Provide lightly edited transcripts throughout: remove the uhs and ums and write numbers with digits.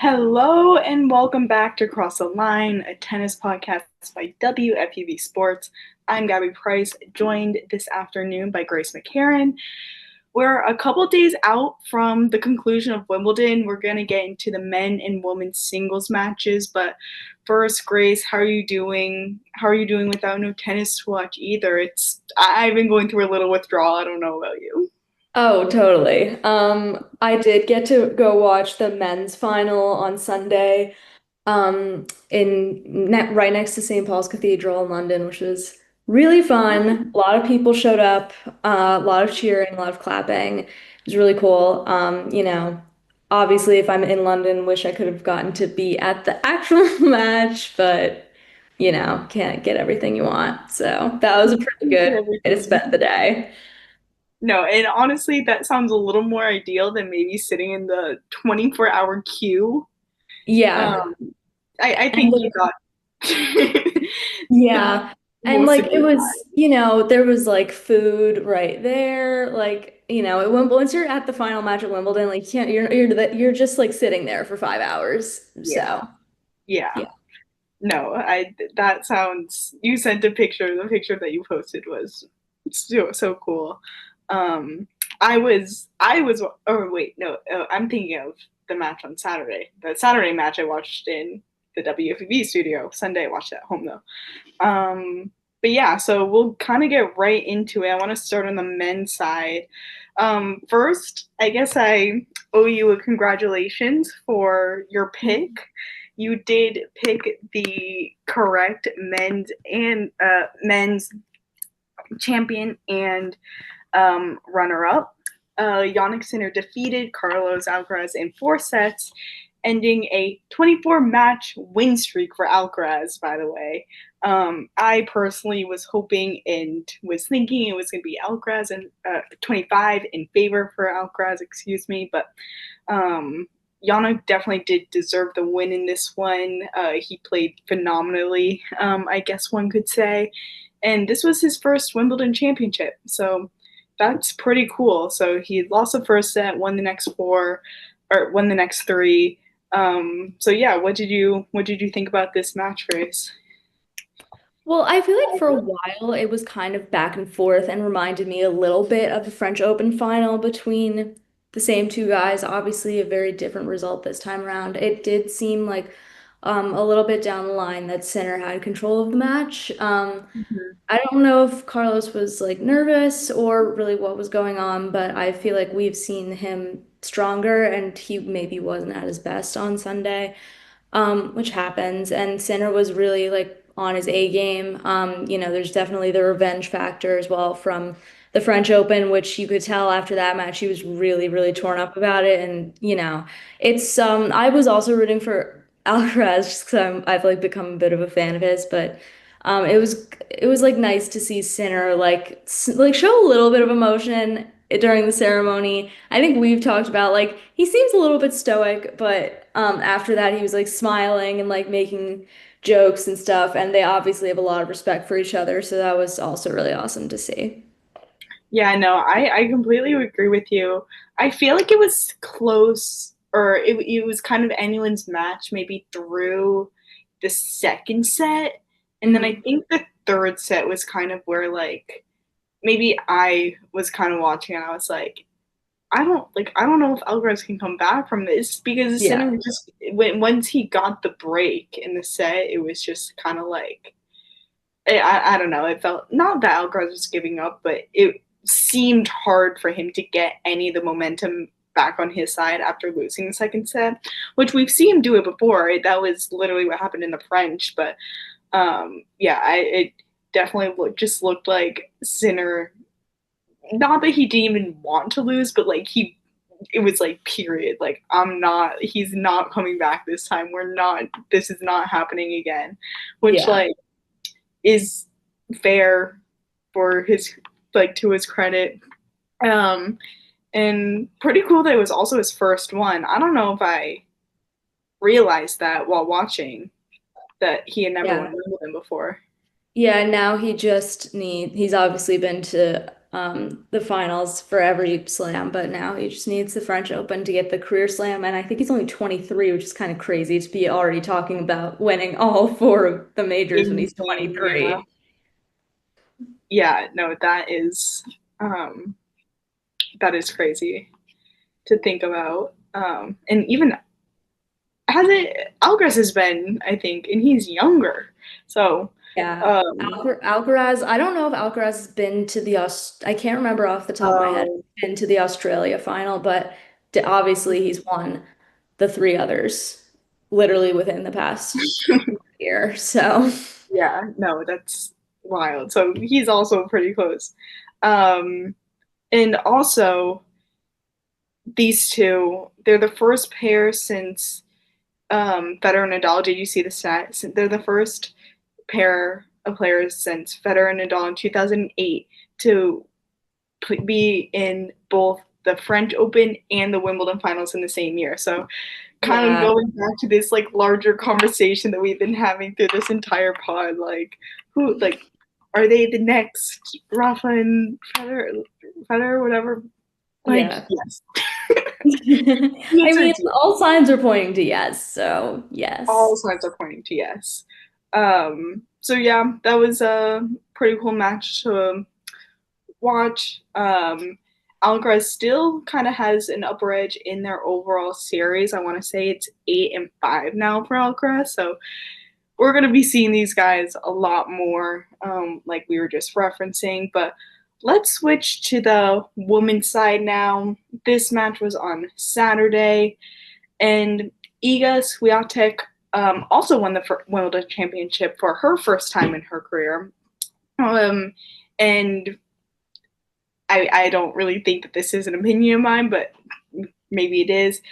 Hello and welcome back to Cross the Line, a tennis podcast by WFUV Sports. I'm Gabby Price, joined this afternoon by Grace McCarron. We're a couple days out from the conclusion of Wimbledon. We're going to get into the men and women's singles matches, but first, Grace, how are you doing? How are you doing without no tennis to watch either? I've been going through a little withdrawal. I don't know about you. Oh, totally. I did get to go watch the men's final on Sunday, right next to St. Paul's Cathedral in London, which was really fun. A lot of people showed up, a lot of cheering, a lot of clapping. It was really cool. Obviously, if I'm in London, wish I could have gotten to be at the actual match, but can't get everything you want. So that was a pretty Get good way to everything. spend the day. No, and honestly, that sounds a little more ideal than maybe sitting in the 24-hour queue. Yeah. Um, I And think you got the yeah. And most like of it your was, time. there was like food right there. Once you're at the final match at Wimbledon, like you can't, you're just like sitting there for 5 hours. Yeah, So yeah. yeah. No, that sounds. You sent a picture. The picture that you posted was so cool. Um, I was. Oh wait, no, I'm thinking of the match on Saturday. The Saturday match I watched in the WFUV studio. Sunday I watched it at home though. But yeah, so we'll kind of get right into it. I want to start on the men's side. First, I guess I owe you a congratulations for your pick. You did pick the correct men's champion and runner up. Yannick Sinner defeated Carlos Alcaraz in 4 sets, ending a 24-match win streak for Alcaraz, by the way. I personally was hoping and was thinking it was going to be Alcaraz and 25 in favor for Alcaraz, excuse me, but Yannick definitely did deserve the win in this one. He played phenomenally, I guess one could say. And this was his first Wimbledon championship. So that's pretty cool. So he lost the first set, won the next four, or won the next three. So yeah, what did you think about this match race? Well, I feel like for a while it was kind of back and forth and reminded me a little bit of the French Open final between the same two guys. Obviously, a very different result this time around. It did seem like a little bit down the line that Sinner had control of the match. Mhm. I don't know if Carlos was like nervous or really what was going on, but I feel like we've seen him stronger and he maybe wasn't at his best on Sunday, which happens. And Sinner was really like on his A game. There's definitely the revenge factor as well from the French Open, which you could tell after that match he was really, really torn up about it. And I was also rooting for Alcaraz just because I've like become a bit of a fan of his, but it was like nice to see Sinner like show a little bit of emotion during the ceremony. I think we've talked about like he seems a little bit stoic, but after that he was like smiling and like making jokes and stuff, and they obviously have a lot of respect for each other, so that was also really awesome to see. Yeah, no, I completely agree with you. I feel like it was close, or it was kind of anyone's match, maybe through the second set. And then I Mhm. think the third set was kind of where, like, maybe I was kind of watching and I was like, I don't know if Alcaraz can come back from this because Yeah. Sinner just once he got the break in the set, it was just kind of like I don't know. It felt not that Alcaraz was giving up, but it seemed hard for him to get any of the momentum back on his side after losing the second set, which we've seen him do it before. Right? That was literally what happened in the French. But yeah, it definitely just looked like Sinner. Not that he didn't even want to lose, but like it was like period. Like he's not coming back this time. This is not happening again, which Yeah. like is fair for his like to his credit. Um, and pretty cool that it was also his first one. I don't know if I realized that while watching that he had never won Yeah. Wimbledon before. Yeah, now he's obviously been to the finals for every slam, but now he just needs the French Open to get the career slam. And I think he's only 23, which is kind of crazy to be already talking about winning all four of the majors when he's Insane, yeah. 23. Yeah, no, um that is crazy to think about. And even has it Alcaraz has been, I think, and he's younger. So Yeah. um Alcaraz, I don't know if Alcaraz has been to the I can't remember off the top of my head, uh, been to the Australia final, but obviously he's won the three others literally within the past year. So, yeah, no, that's wild. So he's also pretty close. Um and also these two, they're the first pair since Federer and Nadal. Did you see the stat? They're the first pair of players since Federer and Nadal in 2008 to be in both the French Open and the Wimbledon finals in the same year. So, kind of yeah. going back to this like larger conversation that we've been having through this entire pod, like who, like, are they the next Rafa and Federer, whatever? Like, Yeah. yes. The I answer mean, is yes. all signs are pointing to yes, so All yes. signs are pointing to yes. So yeah, that was a pretty cool match to watch. Alcaraz still kind of has an upper edge in their overall series. I want to say it's 8-5 now for Alcaraz. So we're going to be seeing these guys a lot more, like we were just referencing. But let's switch to the women's side now. This match was on Saturday, and Iga Swiatek also won the Wimbledon championship for her first time in her career. And I don't really think that this is an opinion of mine, but maybe it is.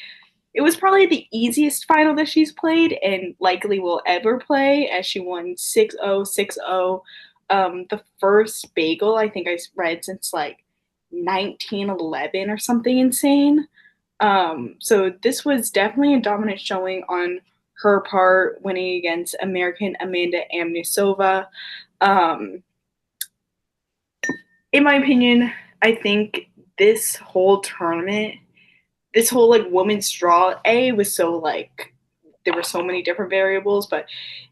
It was probably the easiest final that she's played and likely will ever play, as she won 6-0, 6-0. The first bagel I think I read since like 1911 or something insane. So this was definitely a dominant showing on her part, winning against American Amanda Amnisova. Um, in my opinion, I think this whole tournament, this whole like women's draw, was so like there were so many different variables, but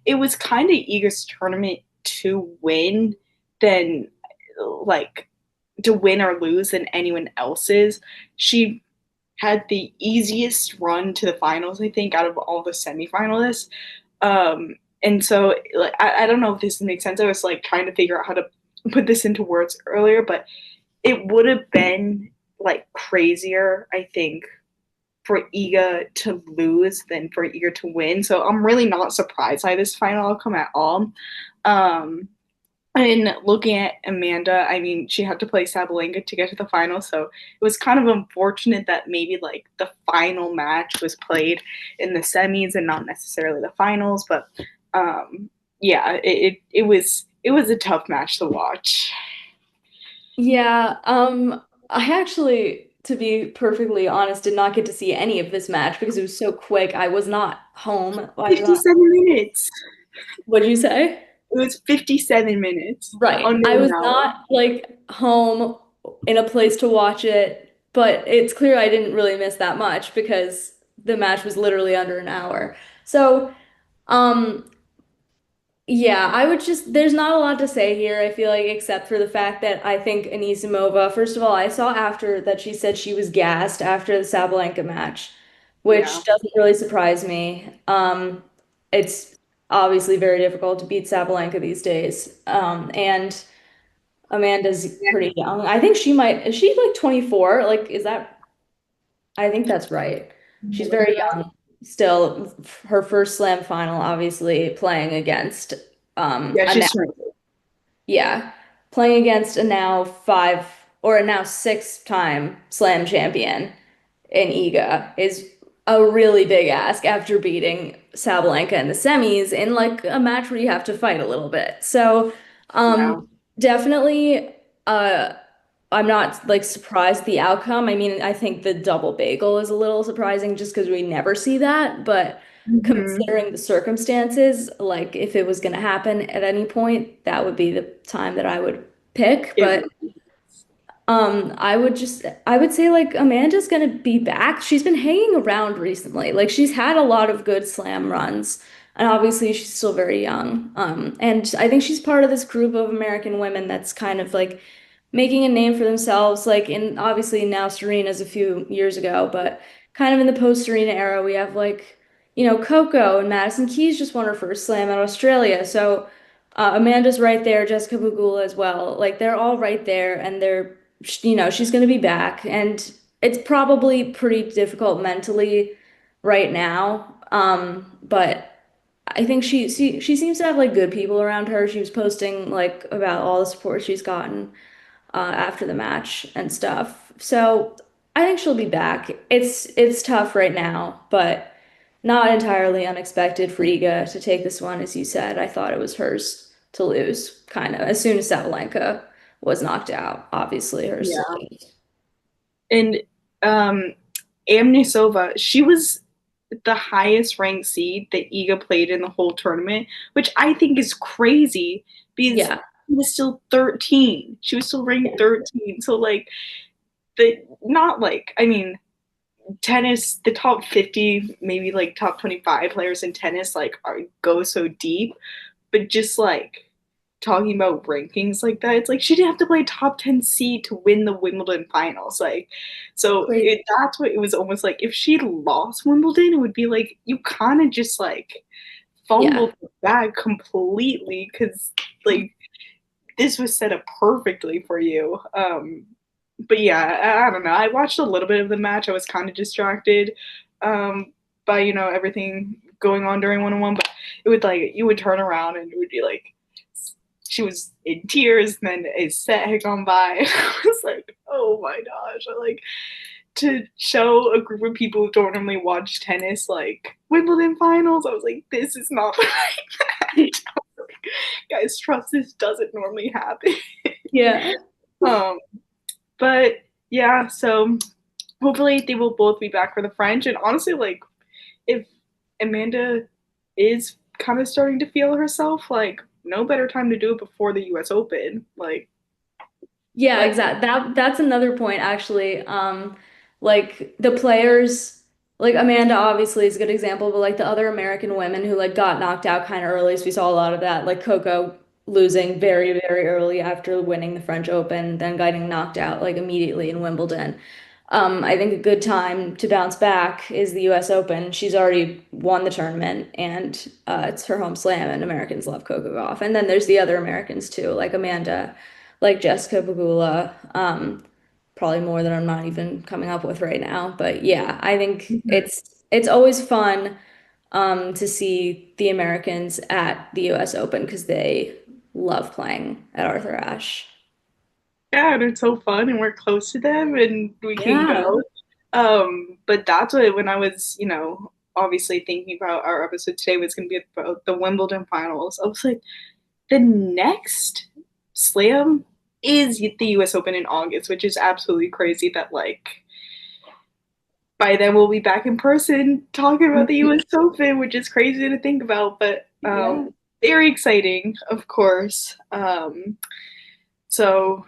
it was kind of Iga's tournament to win than like to win or lose than anyone else's. She had the easiest run to the finals, I think, out of all the semifinalists. And so, like, I don't know if this makes sense. I was like trying to figure out how to put this into words earlier, but it would have been like crazier, I think, for Iga to lose than for Iga to win. So I'm really not surprised by this final outcome at all. Um, and looking at Amanda, I mean, she had to play Sabalenka to get to the final, so it was kind of unfortunate that maybe like the final match was played in the semis and not necessarily the finals. But yeah, it was a tough match to watch. Yeah, I actually, to be perfectly honest, did not get to see any of this match because it was so quick. I was not home. I was not, 57 minutes. what'd you say? It was 57 minutes, Right. under I an was hour. not like home in a place to watch it, but it's clear I didn't really miss that much because the match was literally under an hour. So, um, yeah, I would just, there's not a lot to say here, I feel like, except for the fact that I think Anisimova, first of all, I saw after that she said she was gassed after the Sabalenka match, Yeah. which doesn't really surprise me. It's obviously very difficult to beat Sabalenka these days. And Amanda's pretty young. I think she might, is she like 24? Like, is that, I think that's right. She's Look very it up. young still. Her first slam final, obviously playing against Yeah, a now, she's 20. yeah, playing against a now five or a now six-time slam champion in Iga is a really big ask after beating Sabalenka in the semis in like a match where you have to fight a little bit. So, Yeah. definitely, uh, I'm not like surprised the outcome. I mean, I think the double bagel is a little surprising just because we never see that, but Hmm. considering the circumstances, like if it was going to happen at any point, that would be the time that I would pick. It But really is. I would say like Amanda's gonna be back. She's been hanging around recently. Like she's had a lot of good slam runs, and obviously she's still very young. And I think she's part of this group of American women that's kind of like making a name for themselves. Like in obviously now Serena's a few years ago, but kind of in the post-Serena era, we have like, Coco and Madison Keys just won her first slam at Australia. So Amanda's right there, Jessica Pegula as well. Like they're all right there, and she's going to be back, and it's probably pretty difficult mentally right now. But I think she seems to have like good people around her. She was posting like about all the support she's gotten after the match and stuff. So I think she'll be back. It's tough right now, but not entirely unexpected for Iga to take this one, as you said. I thought it was hers to lose, kind of, as soon as Sabalenka was knocked out. Obviously, hers to Yeah. lose. And Amnisova, she was the highest ranked seed that Iga played in the whole tournament, which I think is crazy because Yeah. she was still 13. She was still ranked 13. So like the not like I mean tennis, the top 50, maybe like top 25 players in tennis like go so deep, but just like talking about rankings like that, it's like she didn't have to play top 10 seed to win the Wimbledon finals. Like, so Great. that's what it was almost like. If she lost Wimbledon, it would be like you kind of just like Yeah. fumbled the bag completely because like this was set up perfectly for you. But yeah, I don't know. I watched a little bit of the match. I was kind of distracted by everything going on during 1-on-1, but it would like you would turn around and it would be like she was in tears, and then a set had gone by. And I was like, oh my gosh! I like to show a group of people who don't normally watch tennis like Wimbledon finals. I was like, this is not like that. Guys, trust this doesn't normally happen. Yeah. um, but yeah, so hopefully they will both be back for the French. And honestly, like if Amanda is kind of starting to feel herself, like no better time to do it before the U.S. Open. Yeah, Like exactly. That's another point actually. Like the players, like Amanda obviously is a good example, but like the other American women who like got knocked out kind of early, so we saw a lot of that. Like Coco losing very, very early after winning the French Open, then getting knocked out like immediately in Wimbledon. I think a good time to bounce back is the US Open. She's already won the tournament, and it's her home slam, and Americans love Coco Gauff. And then there's the other Americans too, like Amanda, like Jessica Pegula, probably more that I'm not even coming up with right now. But yeah, I think it's always fun to see the Americans at the US Open because they love playing at Arthur Ashe. yeah, and it's so fun, and we're close to them, and we can Yeah. go. But that's what when I was, obviously thinking about our episode today was going to be about the Wimbledon finals. I was like, the next slam is the U.S. Open in August, which is absolutely crazy. That like by then we'll be back in person talking about the U.S. Open, which is crazy to think about, but Yeah. very exciting, of course. So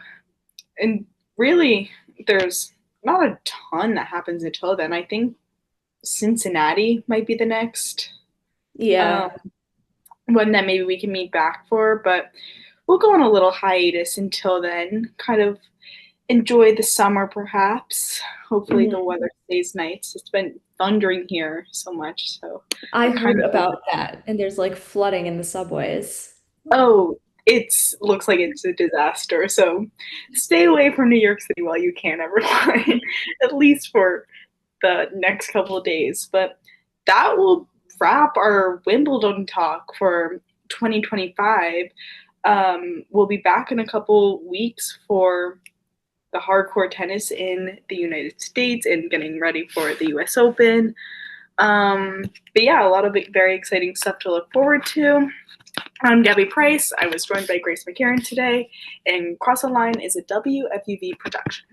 and really, there's not a ton that happens until then. I think Cincinnati might be the next um, Yeah. one that maybe we can meet back for, but we'll go on a little hiatus until then. Kind of enjoy the summer, perhaps. Hopefully, the Mhm. weather stays nice. It's been thundering here so much, so I I'm kind heard of about that, and there's like flooding in the subways. oh, it's looks like it's a disaster. So stay away from New York City while you can, everyone. At least for the next couple of days. But that will wrap our Wimbledon talk for 2025. We'll be back in a couple weeks for the hardcore tennis in the United States and getting ready for the US Open. But yeah, a lot of very exciting stuff to look forward to. I'm Gabby Price. I was joined by Grace McCarron today, and Cross the Line is a WFUV production.